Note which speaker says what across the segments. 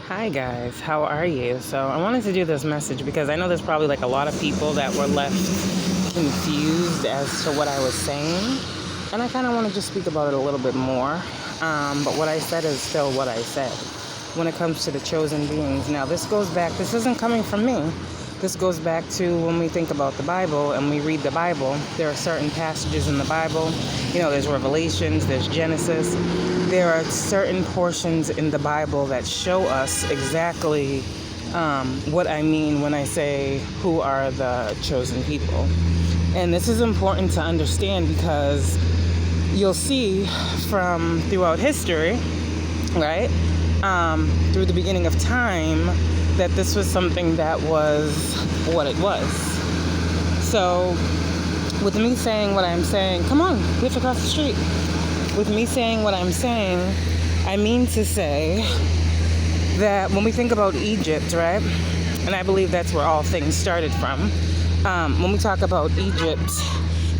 Speaker 1: Hi guys, how are you? So I wanted to do this message because I know there's probably like a lot of people that were left confused as to what I was saying. And I kind of want to just speak about it a little bit more. But what I said is still what I said when it comes to the chosen beings. Now this isn't coming from me. This goes back to when we think about the Bible and we read the Bible. There are certain passages in the Bible. There's Revelations, there's Genesis. There are certain portions in the Bible that show us exactly what I mean when I say who are the chosen people. And this is important to understand because you'll see from throughout history, right, through the beginning of time, that this was something that was what it was. So with me saying what I'm saying, come on, we have to cross the street. With me saying what I'm saying, I mean to say that when we think about Egypt, right, and I believe that's where all things started from, when we talk about Egypt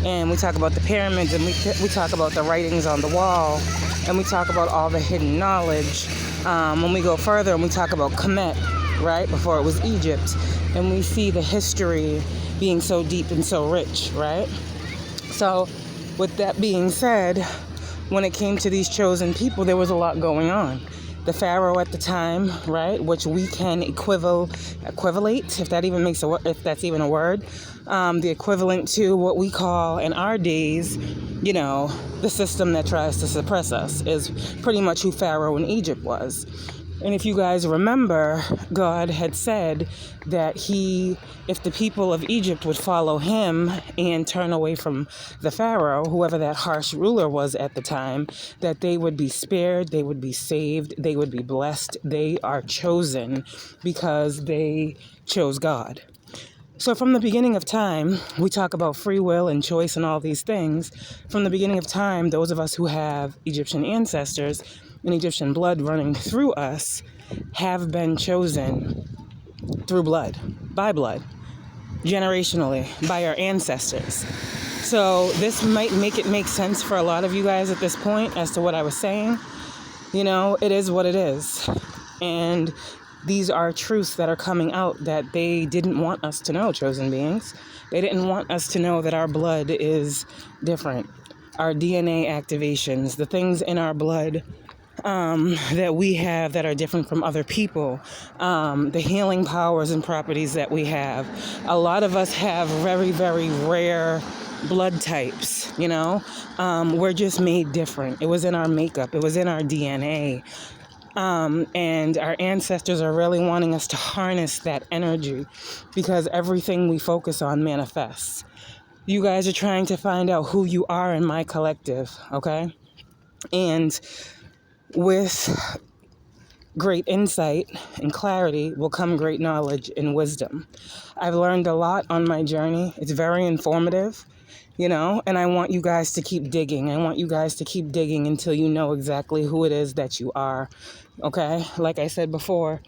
Speaker 1: and we talk about the pyramids and we talk about the writings on the wall and we talk about all the hidden knowledge, when we go further and we talk about Kemet, right, before it was Egypt, and we see the history being so deep and so rich, right? So with that being said, when it came to these chosen people, there was a lot going on. The Pharaoh at the time, right, which we can equivalate, if that's even a word, the equivalent to what we call in our days, the system that tries to suppress us is pretty much who Pharaoh in Egypt was. And if you guys remember, God had said that if the people of Egypt would follow him and turn away from the Pharaoh, whoever that harsh ruler was at the time, that they would be spared, they would be saved, they would be blessed. They are chosen because they chose God. So from the beginning of time, we talk about free will and choice and all these things. From the beginning of time, those of us who have Egyptian ancestors and Egyptian blood running through us have been chosen through blood, by blood, generationally, by our ancestors. So this might make sense for a lot of you guys at this point as to what I was saying. It is what it is. And these are truths that are coming out that they didn't want us to know, chosen beings. They didn't want us to know that our blood is different. Our DNA activations, the things in our blood that we have that are different from other people, the healing powers and properties that we have. A lot of us have very, very rare blood types, we're just made different. It was in our makeup. It was in our DNA. And our ancestors are really wanting us to harness that energy because everything we focus on manifests. You guys are trying to find out who you are in my collective, okay? And with great insight and clarity will come great knowledge and wisdom. I've learned a lot on my journey. It's very informative, and I want you guys to keep digging. I want you guys to keep digging until you know exactly who it is that you are, okay? Like I said before,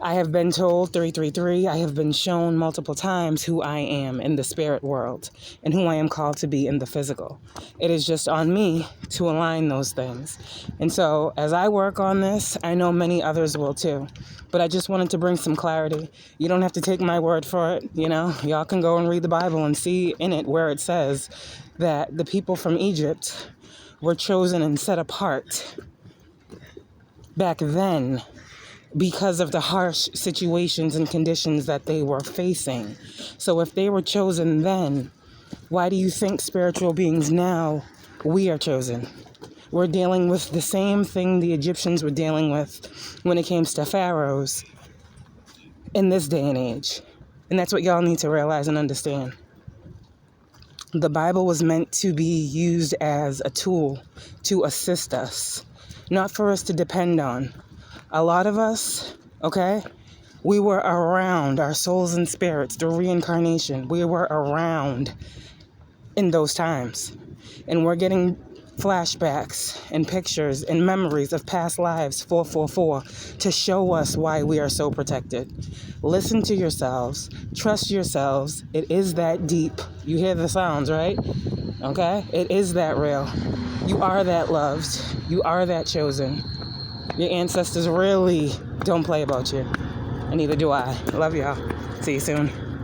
Speaker 1: I have been told 333, I have been shown multiple times who I am in the spirit world and who I am called to be in the physical. It is just on me to align those things. And so as I work on this, I know many others will too. But I just wanted to bring some clarity. You don't have to take my word for it. Y'all can go and read the Bible and see in it where it says that the people from Egypt were chosen and set apart back then because of the harsh situations and conditions that they were facing. So if they were chosen then, why do you think spiritual beings now, we are chosen? We're dealing with the same thing the Egyptians were dealing with when it came to pharaohs in this day and age. And that's what y'all need to realize and understand. The Bible was meant to be used as a tool to assist us, not for us to depend on. A lot of us, okay, we were around, our souls and spirits, the reincarnation, we were around in those times. And we're getting flashbacks and pictures and memories of past lives, 444, to show us why we are so protected. Listen to yourselves. Trust yourselves. It is that deep. You hear the sounds, right? Okay? It is that real. You are that loved. You are that chosen. Your ancestors really don't play about you. And neither do I. Love y'all. See you soon.